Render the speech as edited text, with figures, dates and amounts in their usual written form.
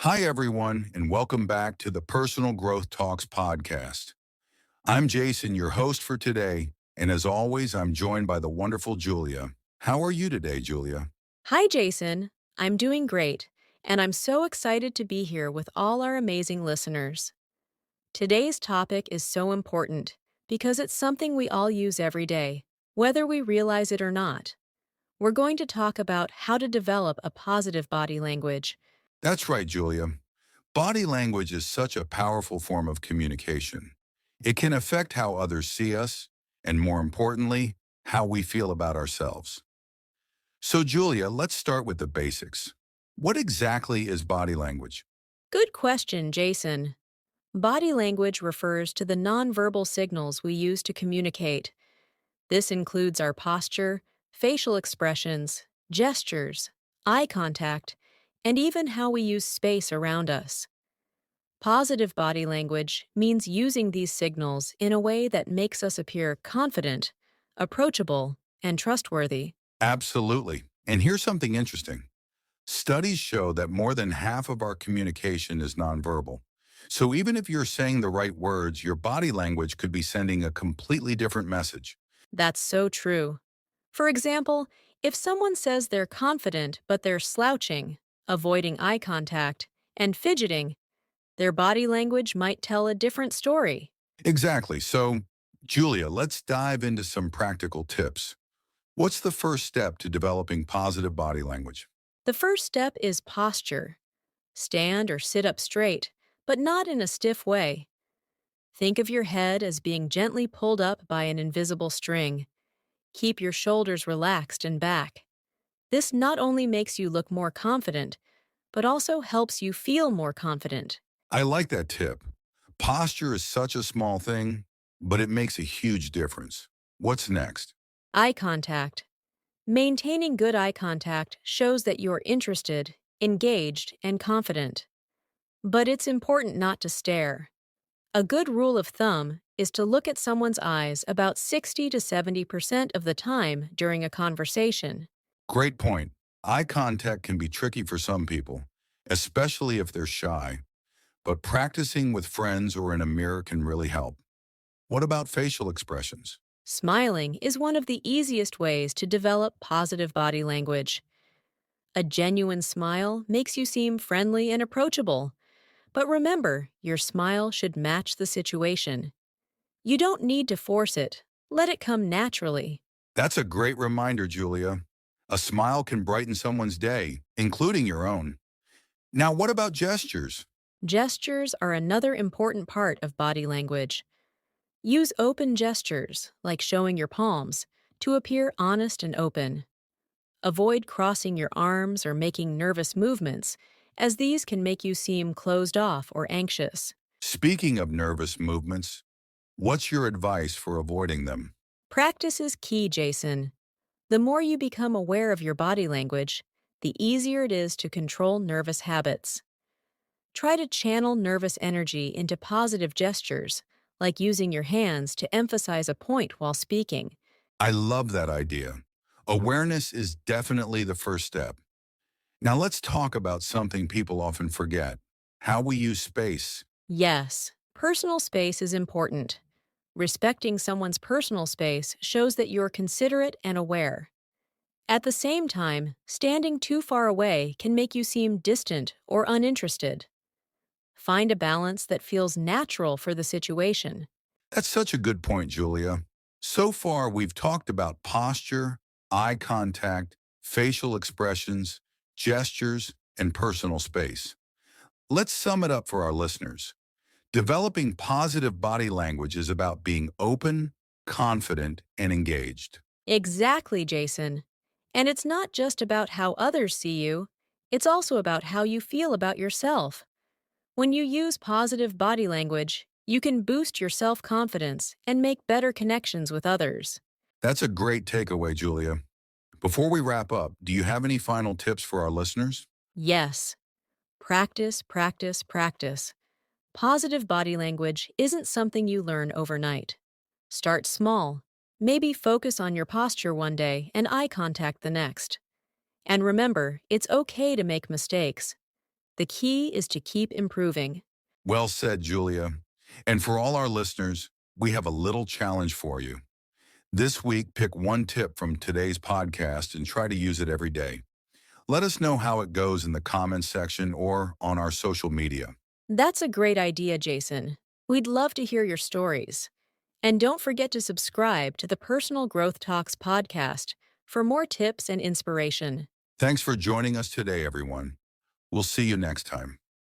Hi, everyone, and welcome back to the Personal Growth Talks podcast. I'm Jason, your host for today, and as always, I'm joined by the wonderful Julia. How are you today, Julia? Hi, Jason. I'm doing great, and I'm so excited to be here with all our amazing listeners. Today's topic is so important because it's something we all use every day, whether we realize it or not. We're going to talk about how to develop a positive body language. That's right, Julia. Body language is such a powerful form of communication. It can affect how others see us, and more importantly, how we feel about ourselves. So, Julia, let's start with the basics. What exactly is body language? Good question, Jason. Body language refers to the nonverbal signals we use to communicate. This includes our posture, facial expressions, gestures, eye contact, and even how we use space around us. Positive body language means using these signals in a way that makes us appear confident, approachable, and trustworthy. Absolutely. And here's something interesting. Studies show that more than half of our communication is nonverbal. So even if you're saying the right words, your body language could be sending a completely different message. That's so true. For example, if someone says they're confident but they're slouching, avoiding eye contact, and fidgeting, their body language might tell a different story. Exactly. So, Julia, let's dive into some practical tips. What's the first step to developing positive body language? The first step is posture. Stand or sit up straight, but not in a stiff way. Think of your head as being gently pulled up by an invisible string. Keep your shoulders relaxed and back. This not only makes you look more confident, but also helps you feel more confident. I like that tip. Posture is such a small thing, but it makes a huge difference. What's next? Eye contact. Maintaining good eye contact shows that you're interested, engaged, and confident. But it's important not to stare. A good rule of thumb is to look at someone's eyes about 60 to 70% of the time during a conversation. Great point. Eye contact can be tricky for some people, especially if they're shy, but practicing with friends or in a mirror can really help. What about facial expressions? Smiling is one of the easiest ways to develop positive body language. A genuine smile makes you seem friendly and approachable. But remember, your smile should match the situation. You don't need to force it. Let it come naturally. That's a great reminder, Julia. A smile can brighten someone's day, including your own. Now, what about gestures? Gestures are another important part of body language. Use open gestures, like showing your palms, to appear honest and open. Avoid crossing your arms or making nervous movements, as these can make you seem closed off or anxious. Speaking of nervous movements, what's your advice for avoiding them? Practice is key, Jason. The more you become aware of your body language, the easier it is to control nervous habits. Try to channel nervous energy into positive gestures, like using your hands to emphasize a point while speaking. I love that idea. Awareness is definitely the first step. Now, let's talk about something people often forget: how we use space. Yes, personal space is important. Respecting someone's personal space shows that you're considerate and aware. At the same time, standing too far away can make you seem distant or uninterested. Find a balance that feels natural for the situation. That's such a good point, Julia. So far, we've talked about posture, eye contact, facial expressions, gestures, and personal space. Let's sum it up for our listeners. Developing positive body language is about being open, confident, and engaged. Exactly, Jason. And it's not just about how others see you, it's also about how you feel about yourself. When you use positive body language, you can boost your self confidence and make better connections with others. That's a great takeaway, Julia. Before we wrap up, do you have any final tips for our listeners? Yes, practice, practice, practice. Positive body language isn't something you learn overnight. Start small. Maybe focus on your posture one day and eye contact the next. And remember, it's okay to make mistakes. The key is to keep improving. Well said, Julia. And for all our listeners, we have a little challenge for you. This week, pick one tip from today's podcast and try to use it every day. Let us know how it goes in the comments section or on our social media. That's a great idea, Jason. We'd love to hear your stories. And don't forget to subscribe to the Personal Growth Talks podcast for more tips and inspiration. Thanks for joining us today, everyone. We'll see you next time.